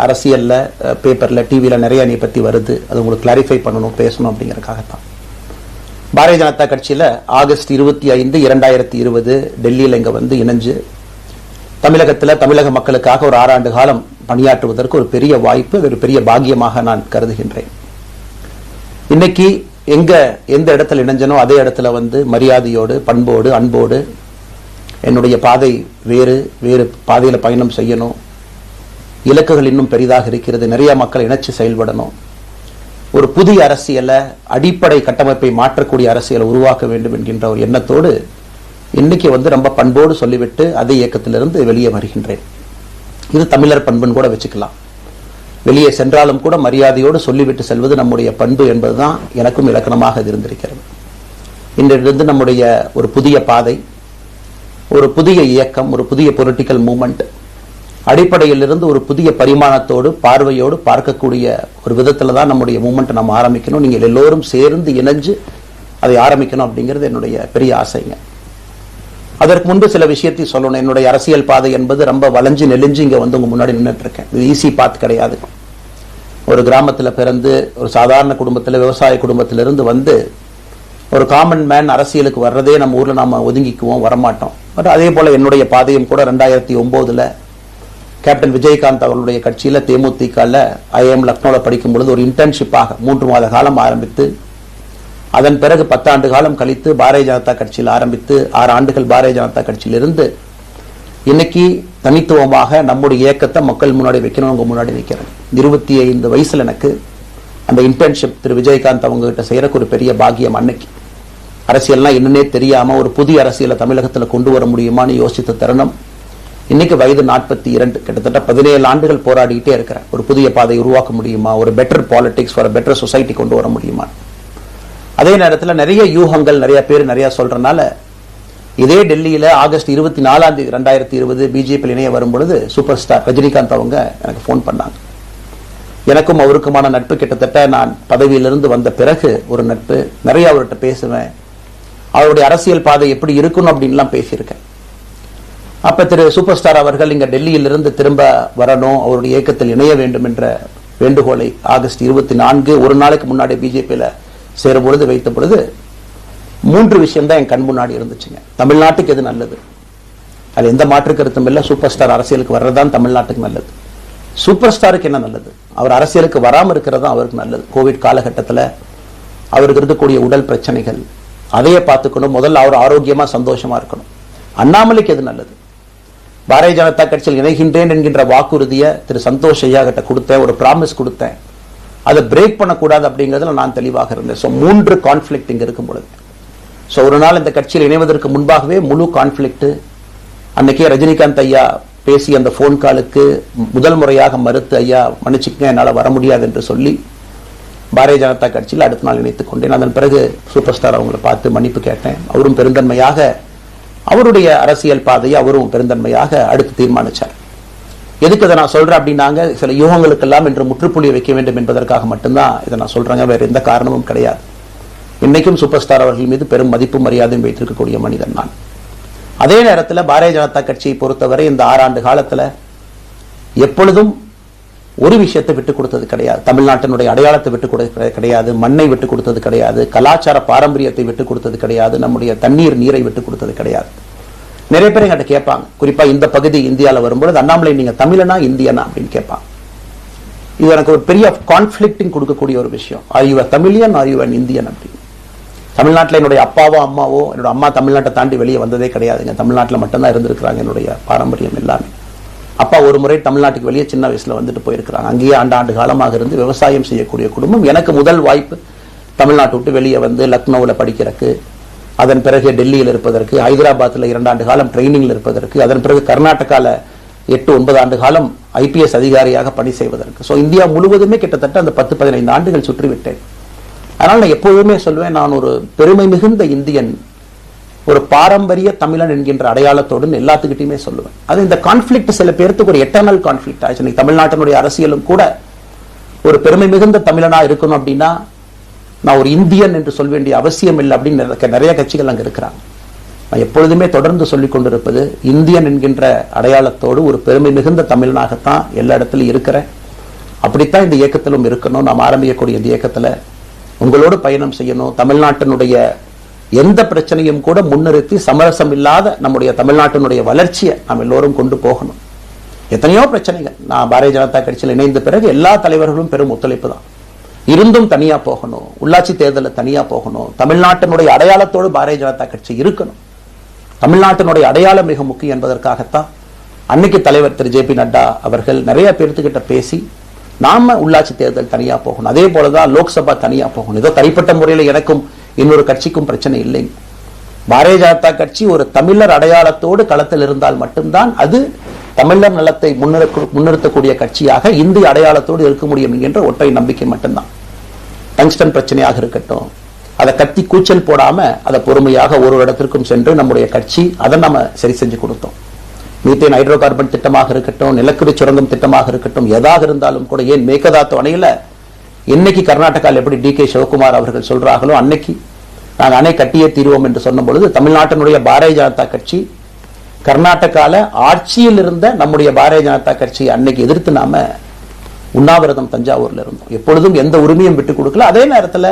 அரசியலில் பேப்பரில் டிவியில் நிறைய நீ பற்றி வருது, அது உங்களுக்கு கிளாரிஃபை பண்ணணும், பேசணும் அப்படிங்கிறதுக்காகத்தான். பாரதிய ஜனதா கட்சியில் ஆகஸ்ட் 25, 2020 டெல்லியில் இங்கே வந்து இணைஞ்சு தமிழகத்தில் தமிழக மக்களுக்காக ஒரு 6 ஆண்டு காலம் பணியாற்றுவதற்கு ஒரு பெரிய வாய்ப்பு, ஒரு பெரிய பாக்கியமாக நான் கருதுகின்றேன். இன்னைக்கு எந்த இடத்துல இணைஞ்சனோ அதே இடத்துல வந்து மரியாதையோடு, பண்போடு, அன்போடு என்னுடைய பாதை வேறு பாதையில் பயணம் செய்யணும். இலக்குகள் இன்னும் பெரிதாக இருக்கிறது, நிறைய மக்களை இணைச்சு செயல்படணும். ஒரு புதிய அரசியலை, அடிப்படை கட்டமைப்பை மாற்றக்கூடிய அரசியலை உருவாக்க வேண்டும் என்கின்ற ஒரு எண்ணத்தோடு இன்னைக்கு வந்து ரொம்ப பண்போடு சொல்லிவிட்டு அதே இயக்கத்திலிருந்து வெளியே வருகின்றேன். இது தமிழர் பண்புன்னு கூட வச்சுக்கலாம். வெளியே சென்றாலும் கூட மரியாதையோடு சொல்லிவிட்டு செல்வது நம்முடைய பண்பு என்பதுதான் எனக்கும் இலக்கணமாக இருந்திருக்கிறது. இன்றிலிருந்து நம்முடைய ஒரு புதிய பாதை, ஒரு புதிய இயக்கம், ஒரு புதிய பொலிட்டிக்கல் மூவ்மெண்ட், அடிப்படையிலிருந்து ஒரு புதிய பரிமாணத்தோடு பார்வையோடு பார்க்கக்கூடிய ஒரு விதத்தில் தான் நம்முடைய மூவ்மெண்ட் நம்ம ஆரம்பிக்கணும். நீங்கள் எல்லோரும் சேர்ந்து இணைஞ்சு அதை ஆரம்பிக்கணும் அப்படிங்கிறது என்னுடைய பெரிய ஆசைங்க. அதற்கு முன்பு சில விஷயத்தை சொல்லணும். என்னுடைய அரசியல் பாதை என்பது ரொம்ப வளைஞ்சு நெளிஞ்சு இங்கே வந்து உங்க முன்னாடி நின்றுட்டு இருக்கேன். இது ஈஸி பாத் கிடையாது. ஒரு கிராமத்தில் பிறந்து ஒரு சாதாரண குடும்பத்தில், விவசாய குடும்பத்திலிருந்து வந்து ஒரு காமன் மேன் அரசியலுக்கு வர்றதே நம்ம ஊரில் நாம ஒதுங்கிக்குவோம், வரமாட்டோம். பட் அதே போல என்னுடைய பாதையும் கூட 2009 கேப்டன் விஜயகாந்த் அவர்களுடைய கட்சியில் தேமுதிகவில் ஐஎம் லக்னோவில் படிக்கும் பொழுது ஒரு இன்டர்ன்ஷிப்பாக 3 மாத காலம் ஆரம்பித்து, அதன் பிறகு 10 ஆண்டு காலம் கழித்து பாரதிய ஜனதா கட்சியில் ஆரம்பித்து 6 ஆண்டுகள் பாரதிய ஜனதா கட்சியிலிருந்து இன்னைக்கு தனித்துவமாக நம்முடைய இயக்கத்தை மக்கள் முன்னாடி வைக்கணும், அவங்க முன்னாடி வைக்கிறேன். 25 வயசுல எனக்கு அந்த இன்டர்ன்ஷிப் திரு விஜயகாந்த் அவங்க கிட்ட செய்யறக்கு ஒரு பெரிய பாக்கியம். அன்னைக்கு அரசியல்னா என்னன்னே தெரியாம ஒரு புதிய அரசியலை தமிழகத்தில் கொண்டு வர முடியுமான்னு யோசித்த தருணம். இன்னைக்கு வயது 42, கிட்டத்தட்ட 17 ஆண்டுகள் போராடிக்கிட்டே இருக்கிறேன். ஒரு புதிய பாதை உருவாக்க முடியுமா, ஒரு பெட்டர் பாலிடிக்ஸ், ஒரு பெட்டர் சொசைட்டி கொண்டு வர முடியுமா. அதே நேரத்தில் நிறைய யூகங்கள், நிறைய பேர் நிறைய சொல்றதுனால இதே டெல்லியில ஆகஸ்ட் 24, 2020 பிஜேபி இணைய வரும் பொழுது சூப்பர் ஸ்டார் ரஜினிகாந்த் அவங்க எனக்கு போன் பண்ணாங்க. எனக்கும் அவருக்குமான நட்பு கிட்டத்தட்ட நான் பதவியிலிருந்து வந்த பிறகு ஒரு நட்பு. நிறைய அவர்கிட்ட பேசுவேன். அவருடைய அரசியல் பாதை எப்படி இருக்கணும் அப்படின்லாம் பேசியிருக்கேன். அப்ப திரு சூப்பர் ஸ்டார் அவர்கள் இங்க டெல்லியிலிருந்து திரும்ப வரணும், அவருடைய இயக்கத்தில் இணைய வேண்டும் என்ற வேண்டுகோளை ஆகஸ்ட் 24 ஒரு நாளைக்கு முன்னாடி பிஜேபியில சேரும் பொழுது வைத்த பொழுது 3 விஷயம் தான் என் கண் முன்னாடி இருந்துச்சுங்க. தமிழ்நாட்டுக்கு எது நல்லது, அது எந்த மாற்று கருத்தும் இல்லை. சூப்பர் ஸ்டார் அரசியலுக்கு வர்றதுதான் தமிழ்நாட்டுக்கு நல்லது. சூப்பர் ஸ்டாருக்கு என்ன நல்லது, அவர் அரசியலுக்கு வராமல் இருக்கிறது தான் அவருக்கு நல்லது. கோவிட் காலகட்டத்தில் அவருக்கு இருக்கக்கூடிய உடல் பிரச்சனைகள், அதையே பார்த்துக்கணும். முதல்ல அவர் ஆரோக்கியமா சந்தோஷமா இருக்கணும். அண்ணாமலைக்கு எது நல்லது, பாரதிய ஜனதா கட்சியில் இணைகின்றேன் என்கின்ற வாக்குறுதியை திரு சந்தோஷ் ஐயா கிட்ட கொடுத்தேன், ஒரு ப்ராமிஸ் கொடுத்தேன். அதை பிரேக் பண்ணக்கூடாது அப்படிங்கிறதுல நான் தெளிவாக இருந்தேன். ஸோ 3 கான்ஃபிளிக்ட் இங்கே இருக்கும் பொழுது, ஸோ ஒரு நாள் இந்த கட்சியில் இணைவதற்கு முன்பாகவே முழு கான்ஃபிளிக்ட். அன்னைக்கே ரஜினிகாந்த் ஐயா பேசி அந்த போன் காலுக்கு முதல் முறையாக மறுத்து, ஐயா மன்னிச்சுக்க என்னால் வர முடியாது என்று சொல்லி பாரதிய ஜனதா கட்சியில் அடுத்த நாள் இணைத்துக் கொண்டேன். அதன் பிறகு சூப்பர் ஸ்டார் அவங்களை பார்த்து மன்னிப்பு கேட்டேன். அவரும் பெருந்தன்மையாக அவருடைய அரசியல் பாதையை அவரும் பெருந்தன்மையாக அடுத்து தீர்மானிச்சார். எதுக்கு இதை நான் சொல்றேன் அப்படின்னாங்க, சில யூகங்களுக்கெல்லாம் என்று முற்றுப்புள்ளி வைக்க வேண்டும் என்பதற்காக மட்டும்தான் இதை நான் சொல்றேங்க, வேற எந்த காரணமும் கிடையாது. இன்னைக்கும் சூப்பர் ஸ்டார் அவர்கள் மீது பெரும் மதிப்பு மரியாதையும் வைத்திருக்கக்கூடிய மனிதன் நான். அதே நேரத்தில் பாரதிய ஜனதா கட்சியை பொறுத்தவரை இந்த 6 ஆண்டு காலத்தில் எப்பொழுதும் ஒரு விஷயத்தை விட்டுக் கொடுத்தது கிடையாது. தமிழ்நாட்டினுடைய அடையாளத்தை விட்டுக் கொடுத்தது கிடையாது, மண்ணை விட்டுக் கொடுத்தது கிடையாது, கலாச்சார பாரம்பரியத்தை விட்டுக் கொடுத்தது கிடையாது, நம்முடைய தண்ணீர் நீரை விட்டுக் கொடுத்தது கிடையாது. நிறைய பேர் என்கிட்ட கேட்பாங்க, குறிப்பா இந்த பகுதி இந்தியாவில் வரும்பொழுது, அண்ணாமலை நீங்க தமிழனா இந்தியனா அப்படின்னு கேட்பாங்க. இது எனக்கு ஒரு பெரிய கான்ஃபிளிக்டிங் கொடுக்கக்கூடிய ஒரு விஷயம். Are you Tamilian, are you an Indian அப்படின்னு. தமிழ்நாட்டில் என்னுடைய அப்பாவோ அம்மாவோ, என்னோட அம்மா தமிழ்நாட்டை தாண்டி வெளியே வந்ததே கிடையாதுங்க. தமிழ்நாட்டில் மட்டும்தான் இருந்திருக்கிறாங்க. என்னுடைய பாரம்பரியம் எல்லாமே. அப்பா ஒரு முறை தமிழ்நாட்டுக்கு வெளியே சின்ன வயசுல வந்துட்டு போயிருக்கிறாங்க. அங்கேயே ஆண்டு காலமாக இருந்து விவசாயம் செய்யக்கூடிய குடும்பம். எனக்கு முதல் வாய்ப்பு தமிழ்நாட்டை விட்டு வெளியே வந்து லக்னோவில் படிக்கிறதுக்கு, அதன் பிறகு டெல்லியில் இருப்பதற்கு, ஹைதராபாத்தில் 2 ஆண்டு காலம் ட்ரைனிங்ல இருப்பதற்கு, அதன் பிறகு கர்நாடகாவில் 8-9 ஆண்டு காலம் IPS அதிகாரியாக பணி செய்வதற்கு. ஸோ இந்தியா முழுவதுமே கிட்டத்தட்ட அந்த 10-15 ஆண்டுகள் சுற்றிவிட்டேன். அதனால் நான் எப்போதுமே சொல்வேன், நான் ஒரு பெருமை மிகுந்த இந்தியன், ஒரு பாரம்பரிய தமிழன் என்கின்ற அடையாளத்தோடு எல்லாத்துக்கிட்டையுமே சொல்லுவேன். அது இந்த கான்ஃபிளிக்ட் சில பேருக்கு ஒரு எட்டர்னல் கான்ஃபிளிக்ட் ஆச்சு. இன்னைக்கு தமிழ்நாட்டினுடைய அரசியலும் கூட ஒரு பெருமை மிகுந்த தமிழனா இருக்கணும் அப்படின்னா நான் ஒரு இந்தியன் என்று சொல்ல வேண்டிய அவசியம் இல்லை அப்படின்னு நிறைய கட்சிகள் அங்கே இருக்கிறாங்க. நான் எப்பொழுதுமே தொடர்ந்து சொல்லிக் கொண்டிருப்பது, இந்தியன் என்கின்ற அடையாளத்தோடு ஒரு பெருமை மிகுந்த தமிழனாகத்தான் எல்லா இடத்துலையும் இருக்கிறேன். அப்படித்தான் இந்த இயக்கத்திலும் இருக்கணும். நாம் ஆரம்பிக்கக்கூடிய இந்த இயக்கத்தில் உங்களோடு பயணம் செய்யணும். தமிழ்நாட்டினுடைய எந்த பிரச்சனையும் கூட முன்னிறுத்தி சமரசம் இல்லாத நம்முடைய தமிழ்நாட்டினுடைய வளர்ச்சியை நாம் எல்லோரும் கொண்டு போகணும். எத்தனையோ பிரச்சனைகள். நான் பாரதிய ஜனதா கட்சியில் இணைந்த பிறகு எல்லா தலைவர்களும் பெரும் ஒத்துழைப்பு தான். இருந்தும் தனியா போகணும், உள்ளாட்சி தேர்தலில் தனியா போகணும், தமிழ்நாட்டினுடைய அடையாளத்தோடு பாரதிய ஜனதா கட்சி இருக்கணும். தமிழ்நாட்டினுடைய அடையாளம் மிக முக்கியம் என்பதற்காகத்தான் அன்னைக்கு தலைவர் திரு ஜே.பி. நட்டா அவர்கள் நிறைய பேர்த்துக்கிட்ட பேசி நாம உள்ளாட்சி தேர்தல் தனியா போகணும், அதே போலதான் லோக்சபா தனியா போகணும். ஏதோ தனிப்பட்ட முறையில் எனக்கும் இன்னொரு கட்சிக்கும் பிரச்சனை இல்லை. பாரதிய ஜனதா கட்சி ஒரு தமிழர் அடையாளத்தோடு களத்தில் இருந்தால் மட்டும்தான் அது தமிழர் நலத்தை முன்னிறுத்தக்கூடிய கட்சியாக இந்திய அடையாளத்தோடு இருக்க முடியும் என்கின்ற ஒற்றை நம்பிக்கை மட்டும்தான். டங்ஸ்டன் பிரச்சனையாக இருக்கட்டும், அதை கத்தி கூச்சல் போடாம அதை பொறுமையாக ஒரு இடத்திற்கும் சென்று நம்முடைய கட்சி அதை நம்ம சரி செஞ்சு கொடுத்தோம். மீத்தேன் ஹைட்ரோ கார்பன் திட்டமாக இருக்கட்டும், நிலக்கரி சுரங்கம் திட்டமாக இருக்கட்டும், எதாக இருந்தாலும் கூட, ஏன் மேகதாத்து அணையில இன்னைக்கு கர்நாடகாவில் எப்படி டி.கே. சிவகுமார் அவர்கள் சொல்றாங்களோ அன்னைக்கு நாங்கள் அணை கட்டியே தீர்வோம் என்று சொன்ன பொழுது தமிழ்நாட்டினுடைய பாரதிய ஜனதா கட்சி கர்நாடகால ஆட்சியில் இருந்த நம்முடைய பாரதிய ஜனதா கட்சி அன்னைக்கு எதிர்த்து நாம உண்ணாவிரதம் தஞ்சாவூர்ல இருந்தோம். எப்பொழுதும் எந்த உரிமையும் விட்டு கொடுக்கல. அதே நேரத்தில்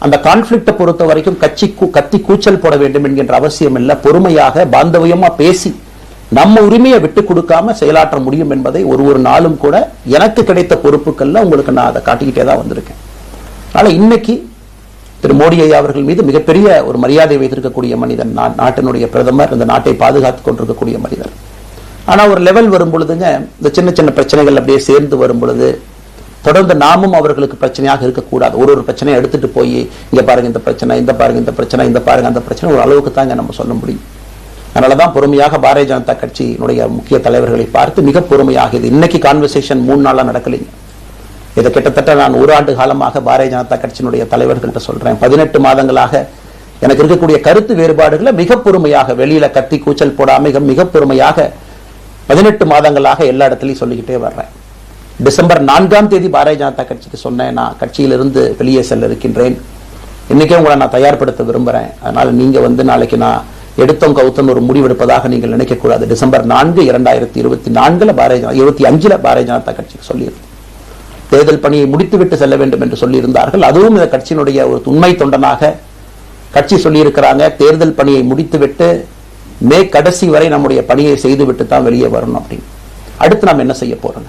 அந்த கான்ஃபிளிக்டை பொறுத்த வரைக்கும் கத்தி கூச்சல் போட வேண்டும் என்கின்ற அவசியம் இல்லை. பொறுமையாக பாந்தவியமா பேசி நம்ம உரிமையை விட்டு கொடுக்காம செயலாற்ற முடியும் என்பதை ஒரு நாளும் கூட எனக்கு கிடைத்த பொறுப்புகள்ல உங்களுக்கு நான் அதை காட்டிக்கிட்டே தான் வந்திருக்கேன். அதனால இன்னைக்கு திரு மோடி ஐயா அவர்கள் மீது மிகப்பெரிய ஒரு மரியாதை வைத்திருக்கக்கூடிய மனிதன், நாட்டினுடைய பிரதமர், இந்த நாட்டை பாதுகாத்துக் கொண்டிருக்கக்கூடிய மனிதர். ஆனா ஒரு லெவல் வரும் பொழுதுங்க, இந்த சின்ன சின்ன பிரச்சனைகள் அப்படியே சேர்ந்து வரும் பொழுது தொடர்ந்து நாமும் அவர்களுக்கு பிரச்சனையாக இருக்கக்கூடாது. ஒரு பிரச்சனையை எடுத்துட்டு போய் இங்க பாருங்க இந்த பிரச்சனை, இந்த பாருங்க இந்த பிரச்சனை, இந்த பாருங்க அந்த பிரச்சனை, ஒரு அளவுக்கு தாங்க நம்ம சொல்ல முடியும். அதனாலதான் பொறுமையாக பாரதிய ஜனதா கட்சியினுடைய முக்கிய தலைவர்களை பார்த்து மிக பொறுமையாக, இது இன்னைக்கு கான்வர்சேஷன் 3 நாளா நடக்கலைங்க. இதை கிட்டத்தட்ட நான் 1 ஆண்டு காலமாக பாரதிய ஜனதா கட்சியினுடைய தலைவர்கள்ட்ட சொல்றேன். 18 மாதங்களாக எனக்கு இருக்கக்கூடிய கருத்து வேறுபாடுகளை மிக பொறுமையாக, வெளியில கத்தி கூச்சல் போடாம மிக பொறுமையாக 18 மாதங்களாக எல்லா இடத்துலையும் சொல்லிக்கிட்டே வர்றேன். டிசம்பர் 4ஆம் தேதி பாரதிய ஜனதா கட்சிக்கு சொன்னேன், நான் கட்சியிலிருந்து வெளியே செல்ல இருக்கின்றேன், இன்னைக்கே உங்களை நான் தயார்படுத்த விரும்புறேன், அதனால நீங்க நாளைக்கு நான் எடுத்தோம் கவுத்தம் ஒரு முடிவெடுப்பதாக நீங்கள் நினைக்க கூடாது. டிசம்பர் 4, 2024 25 பாரதிய ஜனதா கட்சிக்கு சொல்லியிருந்தேன். தேர்தல் பணியை முடித்துவிட்டு செல்ல வேண்டும் என்று சொல்லியிருந்தார்கள். அதுவும் இந்த கட்சியினுடைய ஒரு உண்மை தொண்டனாக கட்சி சொல்லியிருக்கிறாங்க, தேர்தல் பணியை முடித்துவிட்டு மே கடைசி வரை நம்முடைய பணியை செய்துவிட்டு தான் வெளியே வரணும் அப்படின்னு. அடுத்து நாம் என்ன செய்ய போறோம்?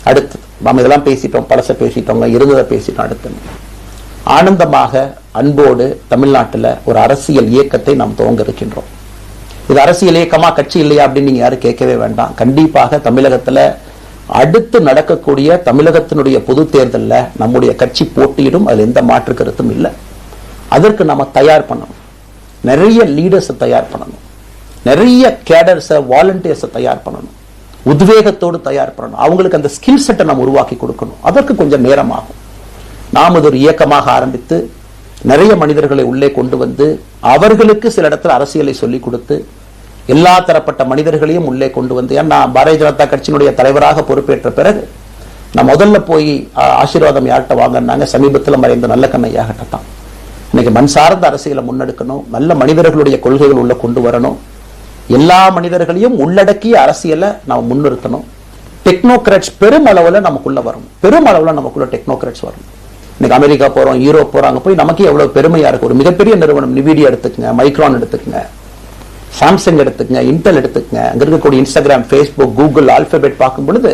அடுத்து நாம் இதெல்லாம் பேசிட்டோம், பழச பேசிட்டோங்க, இருந்ததை பேசிட்டோம். அடுத்து ஆனந்தமாக அன்போடு தமிழ்நாட்டில் ஒரு அரசியல் இயக்கத்தை நாம் துவங்க இருக்கின்றோம். இது அரசியல் இயக்கமா கட்சி இல்லையா அப்படின்னு நீங்க யாரும் கேட்கவே வேண்டாம். கண்டிப்பாக தமிழகத்துல அடுத்து நடக்கக்கூடிய தமிழகத்தினுடைய பொது தேர்தலில் நம்முடைய கட்சி போட்டியிடும், அதுல எந்த மாற்று கருத்தும் இல்லை. அதற்கு நாம தயார் பண்ணணும், நிறைய லீடர்ஸை தயார் பண்ணணும், நிறைய கேடர்ஸை வாலண்டியர்ஸை தயார் பண்ணணும், உத்வேகத்தோடு தயார் பண்ணணும், அவங்களுக்கு அந்த ஸ்கில் செட்டை நம்ம உருவாக்கி கொடுக்கணும். அதற்கு கொஞ்சம் நேரம் ஆகும். நாம் இது ஒரு இயக்கமாக ஆரம்பித்து நிறைய மனிதர்களை உள்ளே கொண்டு வந்து அவர்களுக்கு சில இடத்துல அரசியலை சொல்லிக் கொடுத்து எல்லா தரப்பட்ட மனிதர்களையும் உள்ளே கொண்டு வந்து, ஏன்னா பாரதிய ஜனதா கட்சியினுடைய தலைவராக பொறுப்பேற்ற பிறகு நான் முதல்ல போய் ஆசீர்வாதம் யார்கிட்ட வாங்கினாங்க, சமீபத்தில் மறைந்த நல்ல கண்ணையாகட்ட தான். இன்னைக்கு மண் சார்ந்த அரசியலை முன்னெடுக்கணும், நல்ல மனிதர்களுடைய கொள்கைகள் உள்ள கொண்டு வரணும், எல்லா மனிதர்களையும் உள்ளடக்கிய அரசியலை நாம் முன்னிறுத்தணும். டெக்னோகிராட்ஸ் பெருமளவில் நமக்குள்ள வரும், பெருமளவில் நமக்குள்ள டெக்னோகிராட்ஸ் வரும். இன்னைக்கு அமெரிக்கா போறோம், யூரோப் போறாங்க, போய் நமக்கு எவ்வளவு பெருமையா இருக்கு. ஒரு மிகப்பெரிய நிறுவனம் நிவிடியா எடுத்துக்கங்க, மைக்ரான் எடுத்துக்கங்க, சாம்சங் எடுத்துக்கங்க, இன்டெல் எடுத்துக்கங்க, அங்க இருக்கக்கூடிய இன்ஸ்டாகிராம், ஃபேஸ்புக், கூகுள், ஆல்பபெட் பார்க்கும் பொழுது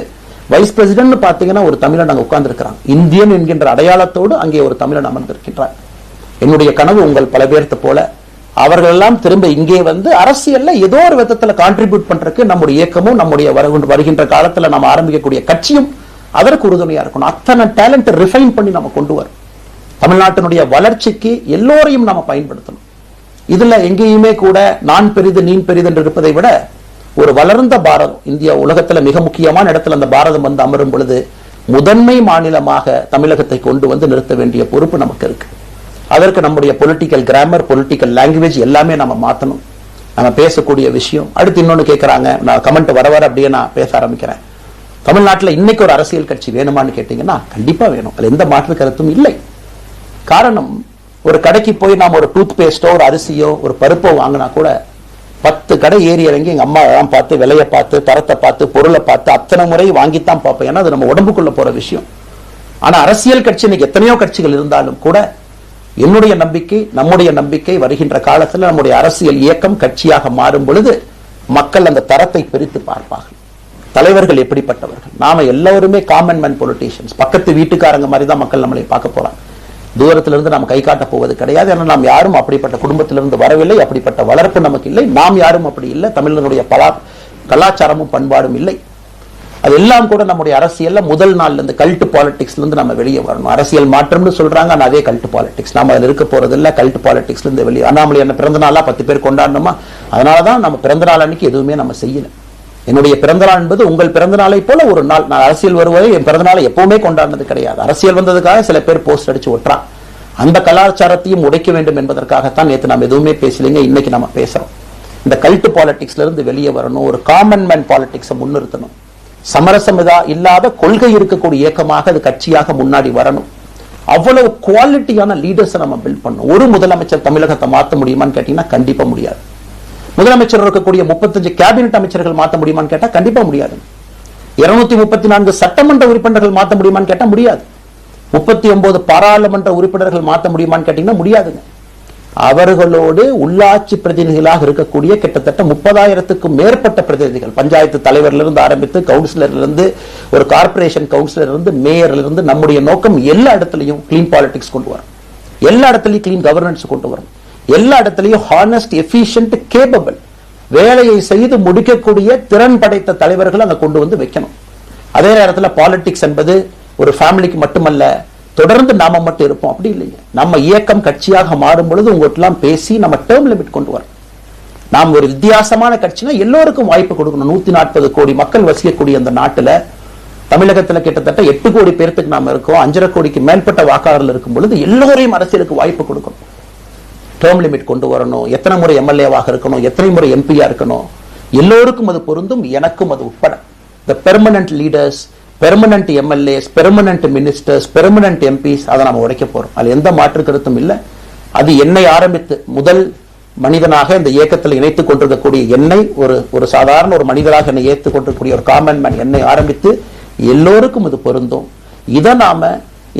வைஸ் பிரசிடென்ட் பாத்தீங்கன்னா ஒரு தமிழன் அங்க உட்கார்ந்து இருக்கிறாங்க. இந்தியன் என்கின்ற அடையாளத்தோடு அங்கே ஒரு தமிழன் அமர்ந்திருக்கின்றார். என்னுடைய கனவு உங்கள் பல பேர்த்த போல அவர்கள் எல்லாம் திரும்ப இங்கே வந்து அரசியல்ல ஏதோ ஒரு விதத்துல கான்ட்ரிபியூட் பண்றதுக்கு நம்முடைய இயக்கமும் நம்முடைய வருகின்ற காலத்துல நம்ம ஆரம்பிக்கக்கூடிய கட்சியும் அதற்கு உறுதுணையா இருக்கணும். அத்தனை டேலண்ட் ரிஃபைன் பண்ணி நம்ம கொண்டு வரும். தமிழ்நாட்டினுடைய வளர்ச்சிக்கு எல்லோரையும் நம்ம பயன்படுத்தணும். இதுல எங்கேயுமே கூட நான் பெரிது நீ பெரிது என்று இருப்பதை விட ஒரு வளர்ந்த பாரதம், இந்தியா உலகத்துல மிக முக்கியமான இடத்துல அந்த பாரதம் வந்து அமரும் பொழுது முதன்மை மாநிலமாக தமிழகத்தை கொண்டு வந்து நிறுத்த வேண்டிய பொறுப்பு நமக்கு இருக்கு. அதற்கு நம்முடைய பொலிட்டிக்கல் கிராமர், பொலிட்டிக்கல் லாங்குவேஜ் எல்லாமே நம்ம மாத்தணும். நம்ம பேசக்கூடிய விஷயம். அடுத்து இன்னொன்னு கேட்கறாங்க, நான் கமெண்ட் வர அப்படியே நான் பேச ஆரம்பிக்கிறேன். தமிழ்நாட்டில் இன்னைக்கு ஒரு அரசியல் கட்சி வேணுமான்னு கேட்டீங்கன்னா கண்டிப்பா வேணும், அதுல எந்த மாற்று கருத்தும் இல்லை. காரணம், ஒரு கடைக்கு போய் நாம ஒரு டூத் பேஸ்டோ ஒரு அரிசியோ ஒரு பருப்போ வாங்கினா கூட 10 கடை ஏறி இறங்கி எங்க அம்மா எல்லாம் பார்த்து, விலையை பார்த்து, தரத்தை பார்த்து, பொருளை பார்த்து அத்தனை முறை வாங்கித்தான் பார்ப்பேன். ஏன்னா அது நம்ம உடம்புக்குள்ள போற விஷயம். ஆனா அரசியல் கட்சி இன்னைக்கு எத்தனையோ கட்சிகள் இருந்தாலும் கூட என்னுடைய நம்பிக்கை, நம்முடைய நம்பிக்கை, வருகின்ற காலத்தில் நம்முடைய அரசியல் இயக்கம் கட்சியாக மாறும் பொழுது மக்கள் அந்த தரத்தை பிரித்து பார்ப்பார்கள். தலைவர்கள் எப்படிப்பட்டவர்கள்? நாம எல்லாருமே காமன் மேன் பொலிட்டீஷியன்ஸ், பக்கத்து வீட்டுக்காரங்க மாதிரி தான் மக்கள் நம்மளை பார்க்க போறாங்க. தூரத்திலிருந்து நாம் கை காட்ட போவது கிடையாது. ஏன்னா நாம் யாரும் அப்படிப்பட்ட குடும்பத்திலிருந்து வரவில்லை, அப்படிப்பட்ட வளர்ப்பு நமக்கு இல்லை, நாம் யாரும் அப்படி இல்லை, தமிழனுடைய கலாச்சாரமும் பண்பாடும் இல்லை. அதெல்லாம் கூட நம்முடைய அரசியல்ல முதல் நாள்ல இருந்து கல்ட் பாலிடிக்ஸ்ல இருந்து நம்ம வெளியே வரணும். அரசியல் மாற்றம்னு சொல்றாங்க, ஆனா அதே கல்ட் பாலிடிக்ஸ். நாம அதுல இருக்க போறது இல்ல. கல்ட் பாலிடிக்ஸ்ல இருந்து வெளியே. அண்ணாமலை என்ன பிறந்த நாளா 10 பேர் கொண்டாடணுமா? அதனாலதான் நம்ம பிறந்த நாள் அன்னைக்கு எதுவுமே நம்ம செய்யல. என்னுடைய பிறந்த நாள் என்பது உங்கள் பிறந்த நாளை போல ஒரு நாள். நான் அரசியல் வருவதை என் பிறந்த நாளை எப்பவுமே கொண்டாடினது கிடையாது. அரசியல் வந்ததுக்காக சில பேர் போஸ்ட் அடிச்சு ஒட்டுறான். அந்த கலாச்சாரத்தையும் உடைக்க வேண்டும் என்பதற்காகத்தான் நேற்று நாம் எதுவுமே பேசலைங்க. இன்னைக்கு நம்ம பேசுறோம். இந்த கல்ட் பாலிடிக்ஸ்ல இருந்து வெளியே வரணும். ஒரு காமன் மேன் பாலிடிக்ஸை முன்னிறுத்தணும். சமரசம் இல்லாத கொள்கை இருக்கக்கூடிய இயக்கமாக அது கட்சியாக முன்னாடி வரணும். அவ்வளவு குவாலிட்டியான லீடர்ஸை நம்ம பில்ட் பண்ணணும். ஒரு முதலமைச்சர் தமிழகத்தை மாற்ற முடியுமான்னு கேட்டீங்கன்னா கண்டிப்பா முடியாது. முதலமைச்சர் இருக்கக்கூடிய 35 கேபினெட் அமைச்சர்கள் மாற்ற முடியுமான்னு கேட்டா கண்டிப்பா முடியாது. 234 சட்டமன்ற உறுப்பினர்கள் மாற்ற முடியுமான்னு கேட்டா முடியாது. 39 பாராளுமன்ற உறுப்பினர்கள் மாற்ற முடியுமான்னு கேட்டீங்கன்னா முடியாதுங்க. அவர்களோடு உள்ளாட்சி பிரதிநிதிகளாக இருக்கக்கூடிய கிட்டத்தட்ட 30,000க்கும் மேற்பட்ட பிரதிநிதிகள், பஞ்சாயத்து தலைவர்ல இருந்து ஆரம்பித்து கவுன்சிலர்ல இருந்து ஒரு கார்பரேஷன் கவுன்சிலர் இருந்து மேயர்ல இருந்து, நம்முடைய நோக்கம் எல்லா இடத்துலையும் கிளீன் பாலிடிக்ஸ் கொண்டு வரும், எல்லா இடத்துலையும் கிளீன் கவர்னன்ஸ் கொண்டு வரும், எல்லா இடத்துலையும் ஹானஸ்ட், எஃபிஷியன்ட், கேபபிள், வேலையை செய்து முடிக்கக்கூடிய திறன் படைத்த தலைவர்கள் அங்க கொண்டு வந்து வைக்கணும். அதே நேரத்தில் பாலிடிக்ஸ் என்பது ஒரு ஃபேமிலிக்கு மட்டுமல்ல, தொடர்ந்து நாம மட்டும் இருப்போம் அப்படி இல்லைங்க. நம்ம இயக்கம் கட்சியாக மாறும் பொழுது உங்கள்கிட்டலாம் பேசி நம்ம டேர்ம் லிமிட் கொண்டு வரோம். நாம் ஒரு வித்தியாசமான கட்சினா எல்லோருக்கும் வாய்ப்பு கொடுக்கணும். 140 கோடி மக்கள் வசிக்கக்கூடிய அந்த நாட்டுல, தமிழகத்துல கிட்டத்தட்ட 8 கோடி பேருக்கு நாம இருக்கோம். 5.5 கோடிக்கு மேற்பட்ட வாக்காளர்கள் இருக்கும் பொழுது எல்லோரையும் அரசியலுக்கு வாய்ப்பு கொடுக்கணும். டேர்ம் லிமிட் கொண்டு வரணும். எத்தனை முறை எம்எல்ஏவாக இருக்கணும், எத்தனை முறை எம்பியா இருக்கணும், எல்லோருக்கும் அது பொருந்தும், எனக்கும் அது உட்பட. The permanent leaders, permanent MLAs, permanent ministers, permanent MPs, அதை நம்ம உடைக்க போறோம். அது எந்த மாற்று கருத்தும் இல்லை. அது என்னை ஆரம்பித்து முதல் மனிதனாக இந்த இயக்கத்தில் இணைத்துக் கொண்டிருக்கக்கூடிய என்னை, ஒரு சாதாரண ஒரு மனிதராக என்னை ஏற்றுக் கொண்டிருக்கக்கூடிய ஒரு காமன் மேன் என்னை ஆரம்பித்து எல்லோருக்கும் இது பொருந்தும். இதை நாம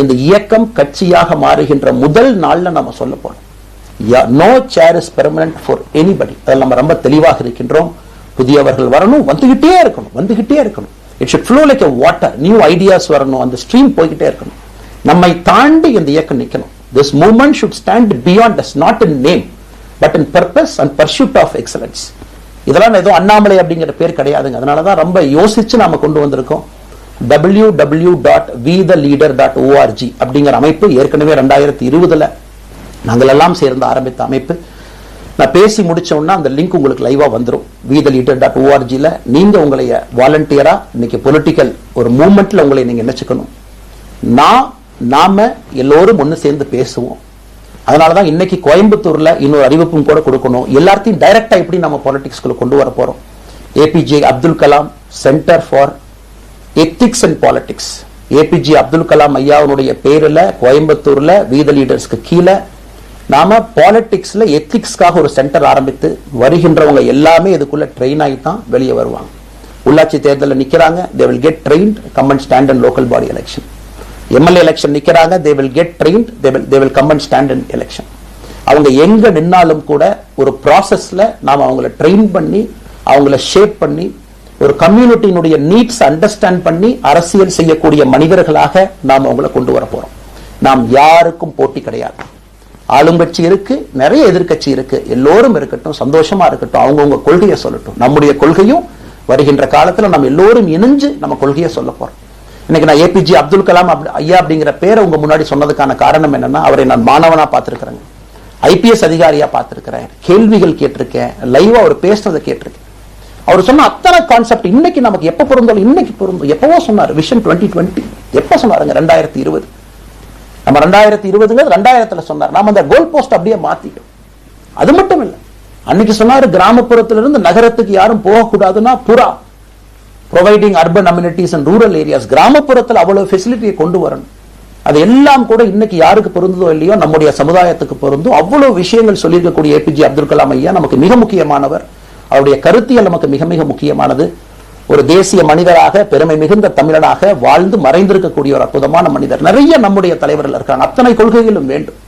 இந்த இயக்கம் கட்சியாக மாறுகின்ற முதல் நாள்ல நாம சொல்ல போறோம். No chair is permanent for anybody. அதில் நம்ம ரொம்ப தெளிவாக இருக்கின்றோம். புதியவர்கள் வரணும், வந்துகிட்டே இருக்கணும், வந்துகிட்டே இருக்கணும். It should flow like a water. New ideas வரணும், அந்த ஸ்ட்ரீம் போய்கிட்டே இருக்கணும். நம்மை தாண்டி இந்த இயக்கம் நிற்கணும். This movement should stand beyond us, not in name but in purpose and pursuit of excellence. இதெல்லாம் ஏதோ அண்ணாமலை அப்படிங்கிற பேர் கிடையாதுங்க. அதனாலதான் ரொம்ப யோசிச்சு நாம கொண்டு வந்திருக்கோம். www.vetheleader.org அப்படிங்கிற அமைப்பு ஏற்கனவே 2020 நாங்கள் எல்லாம் சேர்ந்து ஆரம்பித்த அமைப்பு. நான் பேசி முடிச்சோம்னா அந்த லிங்க் உங்களுக்கு லைவா வந்துடும். vetheleader.org-ல நீங்க உங்களை வாலண்டியரா இன்னைக்கு பொலிட்டிக்கல் ஒரு மூவ்மெண்ட்ல உங்களை நீங்க நினைச்சுக்கணும். நாம எல்லோரும் ஒன்னு சேர்ந்து பேசுவோம். அதனாலதான் இன்னைக்கு கோயம்புத்தூர்ல இன்னொரு அறிவிப்பும் கூட கொடுக்கணும். எல்லாத்தையும் டைரக்டா எப்படி நம்ம பாலிடிக்ஸ்குள்ள கொண்டு வர போறோம். APJ Abdul Kalam centre for ethics and politics, APJ Abdul Kalam ஐயாவுடைய பேருல கோயம்புத்தூர்ல வீத லீடர்ஸ்க்கு கீழே நாம பாலிடிக்ஸ்ல எத்திக்ஸ்க்காக ஒரு சென்டர் ஆரம்பித்து வருகின்றவங்க எல்லாமே இதுக்குள்ள ட்ரெயின் ஆகி தான் வெளியே வருவாங்க. உள்ளாட்சி தேர்தலில் நிக்கிறாங்க, they will get trained, come and stand in local body election. MLA election நிக்கிறாங்க, they will get trained, they will come and stand in election. அவங்க எங்க நின்னாலும் கூட ஒரு ப்ராசஸ்ல நாம அவங்கள ட்ரெயின் பண்ணி, அவங்கள ஷேப் பண்ணி, ஒரு கம்யூனிட்டியினுடைய நீட்ஸ் அண்டர்ஸ்டாண்ட் பண்ணி அரசியல் செய்யக்கூடிய மனிதர்களாக நாம் அவங்கள கொண்டு வர போறோம். நாம் யாருக்கும் போட்டி கிடையாது. ஆளுங்கட்சி இருக்கு, நிறைய எதிர்கட்சி இருக்கு, எல்லோரும் இருக்கட்டும், சந்தோஷமா இருக்கட்டும், அவங்கவுங்க கொள்கையை சொல்லட்டும். நம்முடைய கொள்கையும் வருகின்ற காலத்துல நம்ம எல்லோரும் இணைஞ்சு நம்ம கொள்கையை சொல்ல போறோம். இன்னைக்கு நான் ஏபிஜே அப்துல் கலாம் ஐயா அப்படிங்கிற பேரை உங்க முன்னாடி சொன்னதுக்கான காரணம் என்னன்னா, அவரை நான் மாணவனா பார்த்திருக்கிறேன், ஐபிஎஸ் அதிகாரியா பார்த்திருக்கிறேன், கேள்விகள் கேட்டிருக்கேன், லைவா அவர் பேசுனதை கேட்டிருக்கேன். அவர் சொன்ன அத்தனை கான்செப்ட் இன்னைக்கு நமக்கு எப்ப பொருந்தாலும் இன்னைக்கு பொருந்தும். எப்பவோ சொன்னார் விஷன் 2020, எப்ப சொன்னாருங்க? 2020. நம்ம 2020 2000 சொன்னார். நாம அந்த கோல் போஸ்ட் அப்படியே மாத்திட்டோம். அது மட்டும் இல்ல, அன்னைக்கு சொன்னாரு கிராமப்புறத்திலிருந்து நகரத்துக்கு யாரும் போகக்கூடாதுன்னா புறா providing urban amenities and rural areas, கிராமப்புறத்தில் அவ்வளவு ஃபெசிலிட்டியை கொண்டு வரணும். அது எல்லாம் கூட இன்னைக்கு யாருக்கு பொருந்ததோ இல்லையோ நம்முடைய சமுதாயத்துக்கு பொருந்தும். அவ்வளவு விஷயங்கள் சொல்லியிருக்கக்கூடிய ஏபிஜே அப்துல் கலாம் ஐயா நமக்கு மிக முக்கியமானவர். அவருடைய கருத்தியல் நமக்கு மிக மிக முக்கியமானது. ஒரு தேசிய மனிதராக, பெருமை மிகுந்த தமிழனாக வாழ்ந்து மறைந்திருக்கக்கூடிய ஒரு அற்புதமான மனிதர். நிறைய நம்முடைய தலைவர்கள் இருக்காங்க. அத்தனை கொள்கைகளும் வேண்டும்.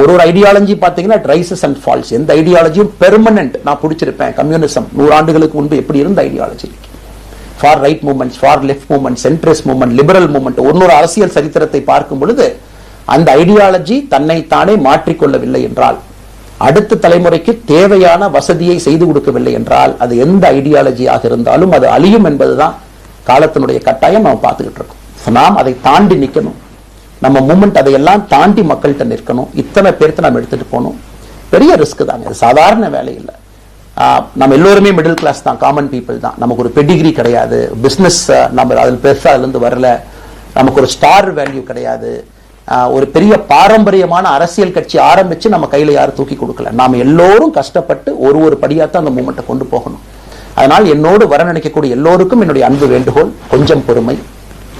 ஒரு ஐடியாலஜி பாத்தீங்கன்னா ரைசஸ் அண்ட் ஃபால்ஸ். எந்த ஐடியாலஜியும் பெர்மனன்ட் நான் பிடிச்சிருப்பேன். கம்யூனிசம் 100 ஆண்டுகளுக்கு முன்பு எப்படி இருந்த ideology, for right movement, for left movement, centrist movement, liberal movement, ஒரு அரசியல் சரித்திரத்தை பார்க்கும் பொழுது அந்த ஐடியாலஜி தன்னைத்தானே மாற்றிக்கொள்ளவில்லை என்றால், அடுத்த தலைமுறைக்கு தேவையான வசதியை செய்து கொடுக்கவில்லை என்றால், அது எந்த ஐடியாலஜியாக இருந்தாலும் அது அழியும் என்பதுதான் காலத்தினுடைய கட்டாயம். நம்ம பார்த்துக்கிட்டு இருக்கோம். நாம் அதை தாண்டி நிற்கணும். நம்ம மூமெண்ட் அதையெல்லாம் தாண்டி மக்கள்கிட்ட நிற்கணும். இத்தனை பேர்த்து நம்ம எடுத்துட்டு போகணும். பெரிய ரிஸ்க் தாங்க, அது சாதாரண வேலை இல்லை. நம்ம எல்லோருமே மிடில் கிளாஸ் தான், காமன் பீப்புள் தான். நமக்கு ஒரு பெடிகிரி கிடையாது, பிசினஸ் நம்ம அதில் பெருசா அதுல இருந்து வரல, நமக்கு ஒரு ஸ்டார் வேல்யூ கிடையாது, ஒரு பெரிய பாரம்பரியமான அரசியல் கட்சி ஆரம்பிச்சு நம்ம கையில யாரும் தூக்கி கொடுக்கல. நாம எல்லோரும் கஷ்டப்பட்டு ஒரு படியாத்தான் அந்த மூமெண்ட்டை கொண்டு போகணும். அதனால் என்னோடு வர நினைக்கக்கூடிய எல்லோருக்கும் என்னுடைய அன்பு வேண்டுகோள், கொஞ்சம் பொறுமை,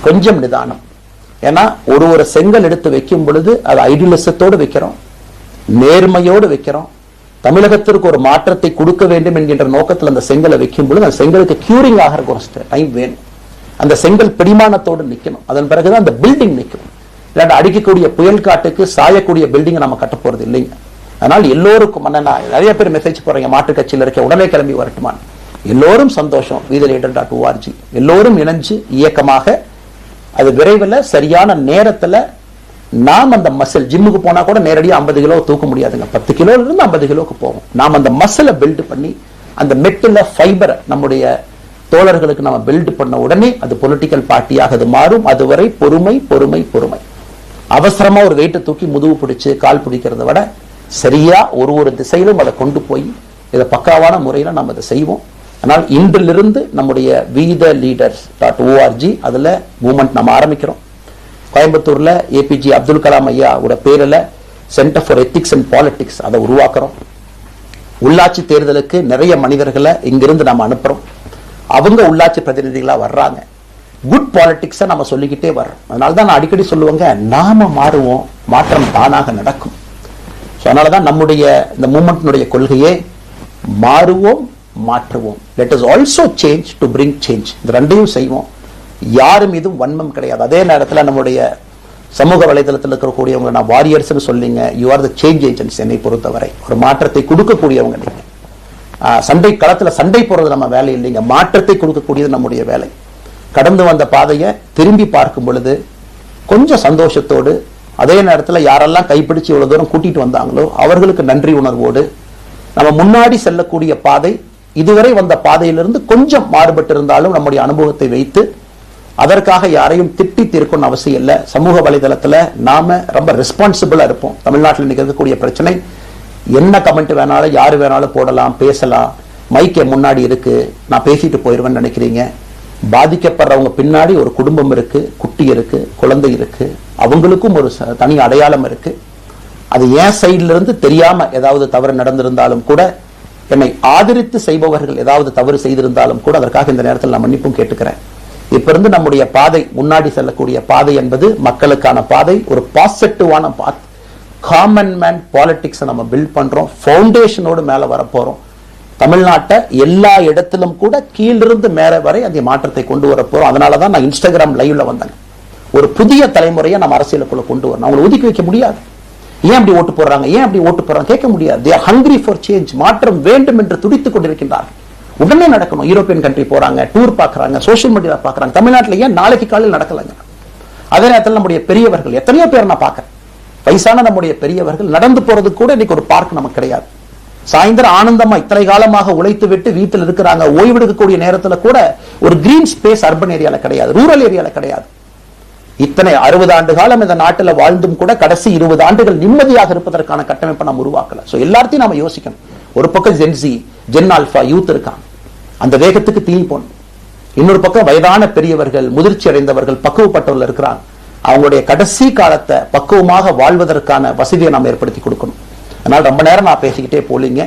கொஞ்சம் நிதானம். ஏன்னா ஒரு செங்கல் எடுத்து வைக்கும் பொழுது அது ஐடியலிசத்தோடு வைக்கிறோம், நேர்மையோடு வைக்கிறோம். தமிழகத்திற்கு ஒரு மாற்றத்தை கொடுக்க வேண்டும் என்கின்ற நோக்கத்தில் அந்த செங்கலை வைக்கும் பொழுது அந்த செங்கலுக்கு கியூரிங் ஆகிற டைம் வேணும். அந்த செங்கல் பிடிமானத்தோடு நிற்கணும். அதன் பிறகுதான் அந்த பில்டிங் நிற்கும். இல்லாட்டி அடிக்கக்கூடிய புயல் காட்டுக்கு சாயக்கூடிய பில்டிங் நம்ம கட்ட போறது இல்லைங்க. அதனால் எல்லோருக்கும் நிறைய பேர் மெசேஜ் போறீங்க, மாற்று கட்சியில் இருக்க உடனே கிளம்பி வரட்டுமா. எல்லோரும் சந்தோஷம். wetheLeader.org எல்லோரும் இணைஞ்சு இயக்கமாக அது விரைவில் சரியான நேரத்தில் நாம் அந்த மசில், ஜிம்முக்கு போனா கூட நேரடியாக 50 கிலோ தூக்க முடியாதுங்க, 10 கிலோல இருந்து 50 கிலோக்கு போகும். நாம் அந்த மசிலை பில்ட் பண்ணி அந்த மெட்டில் ஃபைபரை நம்முடைய தோழர்களுக்கு நம்ம பில்ட் பண்ண உடனே அது பொலிட்டிக்கல் பார்ட்டியாக அது மாறும். அதுவரை பொறுமை பொறுமை பொறுமை. அவசரமா ஒரு வெயிட்டை தூக்கி முதுகு பிடிச்சு கால் பிடிக்கிறத விட சரியா ஒரு திசையிலும் அதை கொண்டு போய் இதை பக்காவான முறையில் நம்ம அதை செய்வோம். ஆனால் இன்றிலிருந்து நம்முடைய wetheLeaders.org அதுல மூவ்மெண்ட் நம்ம ஆரம்பிக்கிறோம். கோயம்புத்தூர்ல ஏபிஜே அப்துல் கலாம் ஐயாவோட பேரில் centre for ethics and politics அதை உருவாக்குறோம். உள்ளாட்சி தேர்தலுக்கு நிறைய மனிதர்களை இங்கிருந்து நம்ம அனுப்புறோம். அவங்க உள்ளாட்சி பிரதிநிதிகளா வர்றாங்க. குட் பாலிடிக்ஸை நம்ம சொல்லிக்கிட்டே வர்றோம். அதனாலதான் நான் அடிக்கடி சொல்லுவாங்க, நாம மாறுவோம், மாற்றம் தானாக நடக்கும். அதனாலதான் நம்முடைய இந்த மூவ்மெண்ட்டினுடைய கொள்கையே மாறுவோம், மாற்றுவோம். Let us also change to bring change. இந்த ரெண்டையும் செய்வோம். யாரு மீதும் வன்மம் கிடையாது. அதே நேரத்தில் நம்முடைய சமூக வலைதளத்தில் இருக்கக்கூடியவங்க நான் வாரியர்ஸ் சொல்லிங்க, you are the change agents. என்னை பொறுத்தவரை ஒரு மாற்றத்தை கொடுக்கக்கூடியவங்க நீங்க. சண்டை களத்தில் சண்டை போறது நம்ம வேலை இல்லைங்க, மாற்றத்தை கொடுக்கக்கூடியது நம்முடைய வேலை. கடந்து வந்த பாதையை திரும்பி பார்க்கும் பொழுது கொஞ்சம் சந்தோஷத்தோடு, அதே நேரத்தில் யாரெல்லாம் கைப்பிடிச்சு இவ்வளவு தூரம் கூட்டிட்டு வந்தாங்களோ அவர்களுக்கு நன்றி உணர்வோடு, நம்ம முன்னாடி செல்லக்கூடிய பாதை இதுவரை வந்த பாதையிலிருந்து கொஞ்சம் மாறுபட்டு இருந்தாலும் நம்முடைய அனுபவத்தை வைத்து அதற்காக யாரையும் திட்டி தீர்க்கணும் அவசியம் இல்லை. சமூக வலைதளத்தில் நாம ரொம்ப ரெஸ்பான்சிபிளா இருப்போம். தமிழ்நாட்டில் இன்னைக்கு இருக்கக்கூடிய பிரச்சனை, என்ன கமெண்ட் வேணாலும் யாரு வேணாலும் போடலாம், பேசலாம், மைக்கே முன்னாடி இருக்கு, நான் பேசிட்டு போயிடுவேன்னு நினைக்கிறீங்க. பாதிக்கப்படுறவங்க பின்னாடி ஒரு குடும்பம் இருக்கு, குட்டி இருக்கு, குழந்தை இருக்கு, அவங்களுக்கும் ஒரு தனி அடையாளம் இருக்கு. அது என் சைட்ல இருந்து தெரியாம ஏதாவது தவறு நடந்திருந்தாலும் கூட, என்னை ஆதரித்து செய்பவர்கள் ஏதாவது தவறு செய்திருந்தாலும் கூட அதற்காக இந்த நேரத்தில் நான் மன்னிப்பும் கேட்டுக்கிறேன். இப்ப இருந்து நம்முடைய பாதை, முன்னாடி செல்லக்கூடிய பாதை என்பது மக்களுக்கான பாதை, ஒரு பாசிட்டிவான பாத். காமன் மேன் பாலிடிக்ஸ் நம்ம பில்ட் பண்றோம், ஃபவுண்டேஷனோடு மேல வர போறோம். தமிழ்நாட்டை எல்லா இடத்திலும் கூட கீழிருந்து மேல வரை அந்த மாற்றத்தை கொண்டு வர போறோம். அதனாலதான் நான் இன்ஸ்டாகிராம் லைவ்ல வந்தேன். ஒரு புதிய தலைமுறையை நம்ம அரசியலுக்குள்ள கொண்டு வரணும். அவங்களை ஒதுக்கி வைக்க முடியாது. ஏன் அப்படி ஓட்டு போடுறாங்க, ஏன் அப்படி ஓட்டு போடுறாங்க கேட்க முடியாது. they are hungry for change. மாற்றம் வேண்டும் என்று துடித்துக் கொண்டிருக்கின்றார்கள். உடனே நடக்கணும். யூரோப்பியன் கண்ட்ரி போறாங்க, டூர் பாக்குறாங்க, சோசியல் மீடியா பாக்குறாங்க. தமிழ்நாட்டில் ஏன் நாளைக்கு காலையில் நடக்கலங்க? அதே நேரத்தில் நம்முடைய பெரியவர்கள் எத்தனையோ பேர் நான் பார்க்கிறேன், வயசான நம்முடைய பெரியவர்கள் நடந்து போறது கூட இன்னைக்கு ஒரு பார்க் நமக்கு கிடையாது. சாயந்தரம் ஆனந்தமா இத்தனை காலமாக உழைத்து விட்டு வீட்டில் இருக்கிறாங்க. ஓய்வெடுக்கக்கூடிய நேரத்தில் கூட ஒரு கிரீன் ஸ்பேஸ் அர்பன் ஏரியால கிடையாது, ரூரல் ஏரியால கிடையாது. இத்தனை 60 ஆண்டு காலம் இந்த நாட்டில் வாழ்ந்தும் கூட கடைசி 20 ஆண்டுகள் நிம்மதியாக இருப்பதற்கான கட்டமைப்பை நாம் உருவாக்கல. சோ எல்லாத்தையும் நாம யோசிக்கணும். ஒரு பக்கம் ஜென்சி, ஜென் ஆல்பா யூத் இருக்காங்க, அந்த வேகத்துக்கு தீ போடணும். இன்னொரு பக்கம் வயதான பெரியவர்கள், முதிர்ச்சி அடைந்தவர்கள், பக்குவப்பட்டவர்கள் இருக்கிறாங்க. அவங்களுடைய கடைசி காலத்தை பக்குவமாக வாழ்வதற்கான வசதியை நாம் ஏற்படுத்தி கொடுக்கணும். அதனால ரொம்ப நேரம் நான் பேசிக்கிட்டே போலீங்க.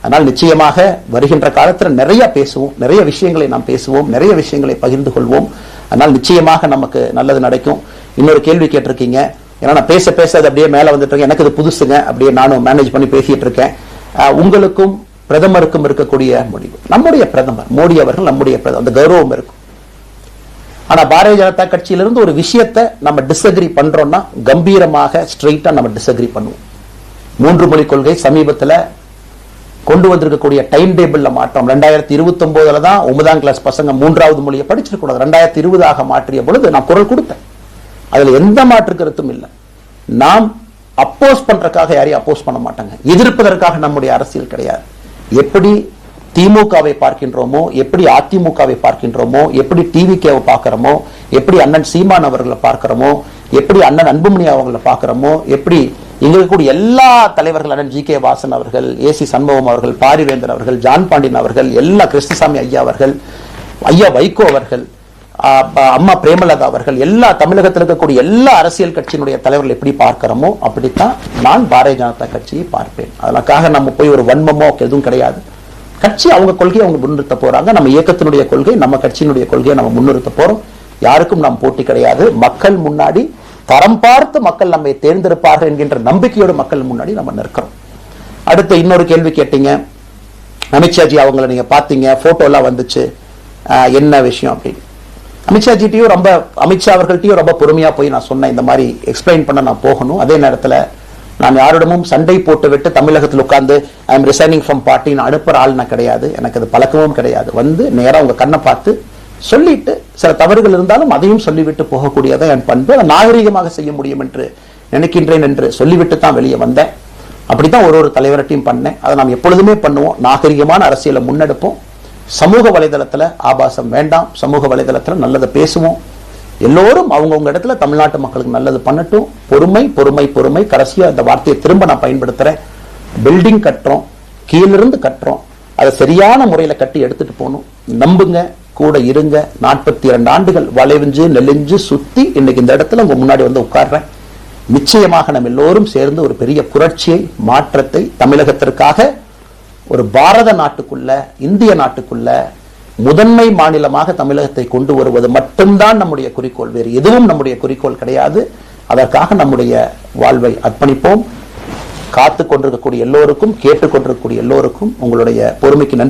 அதனால் நிச்சயமாக வருகின்ற காலத்தில் நிறைய பேசுவோம், நிறைய விஷயங்களை நாம் பேசுவோம், நிறைய விஷயங்களை பகிர்ந்து கொள்வோம். அதனால் நிச்சயமாக நமக்கு நல்லது நடக்கும். இன்னொரு கேள்வி கேட்டிருக்கீங்க, ஏன்னா நான் பேச அது அப்படியே மேல வந்துட்டு இருக்கேன், எனக்கு இது புதுசுங்க, அப்படியே நானும் மேனேஜ் பண்ணி பேசிட்டு இருக்கேன். உங்களுக்கும் பிரதமருக்கும் இருக்கக்கூடிய முடிவு. நம்முடைய பிரதமர் மோடி அவர்கள் நம்முடைய பிரதமர், அந்த கௌரவம் இருக்கும். ஆனா பாரதிய ஜனதா கட்சியிலிருந்து ஒரு விஷயத்தை நம்ம டிஸ்அக்ரி பண்றோம்னா கம்பீரமாக ஸ்ட்ரெயிட்டா நம்ம டிஸ்அக்ரி பண்ணுவோம். 3 மொழி கொள்கை சமீபத்தில் கொண்டு வந்திருக்கக்கூடிய டைம் டேபிள்ல மாற்றம் 2029 தான் 9ஆம் கிளாஸ் பசங்க 3வது மொழியை படிச்சிருக்கூடாது, 2020 மாற்றிய பொழுது நான் குரல் கொடுத்தேன். அதுல எந்த மாற்று கருத்தும் இல்லை. நாம் அப்போஸ் பண்றதுக்காக யாரையும் அப்போஸ் பண்ண மாட்டாங்க, எதிர்ப்பதற்காக நம்முடைய அரசியல் கிடையாது. எப்படி திமுகவை பார்க்கின்றோமோ, எப்படி அதிமுகவை பார்க்கின்றோமோ, எப்படி டிவிகேவை பார்க்கிறோமோ, எப்படி அண்ணன் சீமான் அவர்களை பார்க்கிறோமோ, எப்படி அண்ணன் அன்புமணி அவர்களை பார்க்கிறோமோ, எப்படி எங்களுக்கு எல்லா தலைவர்கள், அண்ணன் ஜி கே வாசன் அவர்கள், ஏசி சண்முகம் அவர்கள், பாரிவேந்தர் அவர்கள், ஜான் பாண்டியன் அவர்கள், எல்லா கிருஷ்ணசாமி ஐயா அவர்கள், ஐயா வைகோ அவர்கள், அம்மா பிரேமலதா அவர்கள், எல்லா தமிழகத்தில் இருக்கக்கூடிய எல்லா அரசியல் கட்சியினுடைய தலைவர்கள் எப்படி பார்க்கிறோமோ அப்படித்தான் நான் பாரதிய ஜனதா கட்சியை பார்ப்பேன். அதற்காக நம்ம போய் ஒரு வன்மமோ எதுவும் கிடையாது. கட்சி அவங்க கொள்கையை அவங்க முன்னிறுத்த போறாங்க. நம்ம இயக்கத்தினுடைய கொள்கை, நம்ம கட்சியினுடைய கொள்கையை நம்ம முன்னிறுத்த போறோம். யாருக்கும் நாம் போட்டி கிடையாது. மக்கள் முன்னாடி தரம் பார்த்து மக்கள் நம்மை தேர்ந்தெடுப்பார்கள் என்கின்ற நம்பிக்கையோடு மக்கள் முன்னாடி நம்ம நிற்கிறோம். அடுத்து இன்னொரு கேள்வி கேட்டீங்க, அமித்ஷாஜி அவங்களை நீங்க பாத்தீங்க, போட்டோ எல்லாம் வந்துச்சு, என்ன விஷயம் அப்படின்னு. அமித்ஷாஜிட்டையும் அமித்ஷா அவர்கள்ட்டையும் ரொம்ப பொறுமையா போய் நான் சொன்னேன், இந்த மாதிரி எக்ஸ்பிளைன் பண்ண நான் போகணும். அதே நேரத்தில் நான் யாரிடமும் சண்டை போட்டு விட்டு தமிழகத்தில் உட்கார்ந்து I am resigning from party நான் அனுப்புற ஆள் நான் கிடையாது. எனக்கு அது பழக்கமும் கிடையாது. வந்து நேரம் உங்க கண்ணை பார்த்து சொல்லிட்டு சில தவறுகள் இருந்தாலும் அதையும் சொல்லிவிட்டு போகக்கூடியதான் என் பண்பு. அதை நாகரீகமாக செய்ய முடியும் என்று நினைக்கின்றேன் என்று சொல்லிவிட்டு தான் வெளியே வந்தேன். அப்படித்தான் ஒரு தலைவர்கிட்டையும் பண்ணேன். அதை நாம் எப்பொழுதுமே பண்ணுவோம். நாகரிகமான அரசியலை முன்னெடுப்போம். சமூக வலைதளத்தில் ஆபாசம் வேண்டாம். சமூக வலைதளத்தில் நல்லதை பேசுவோம். எல்லோரும் அவங்கவுங்க இடத்துல தமிழ்நாட்டு மக்களுக்கு நல்லது பண்ணட்டும். பொறுமை பொறுமை பொறுமை. கடைசியா இந்த வார்த்தையை திரும்ப நான் பயன்படுத்துறேன். பில்டிங் கட்டுறோம், கீழிருந்து கட்டுறோம், அதை சரியான முறையில கட்டி எடுத்துட்டு போகணும். நம்புங்க, கூட இருங்க. 42 ஆண்டுகள் வளைவிஞ்சு நெலிஞ்சு சுத்தி இன்னைக்கு இந்த இடத்துல உங்க முன்னாடி வந்து உட்கார்றேன். நிச்சயமாக நம்ம எல்லோரும் சேர்ந்து ஒரு பெரிய புரட்சியை, மாற்றத்தை தமிழகத்திற்காக, ஒரு பாரத நாட்டுக்குள்ள, இந்திய நாட்டுக்குள்ள முதன்மை மாநிலமாக தமிழகத்தை கொண்டு வருவது மட்டும்தான் நம்முடைய குறிக்கோள். வேறு எதுவும் நம்முடைய குறிக்கோள் கிடையாது. அதற்காக நம்முடைய வாழ்வை அர்ப்பணிப்போம். காத்துக் கொண்டிருக்கக்கூடிய எல்லோருக்கும், கேட்டுக்கொண்டிருக்கக்கூடிய எல்லோருக்கும் உங்களுடைய பொறுமைக்கு நன்றி.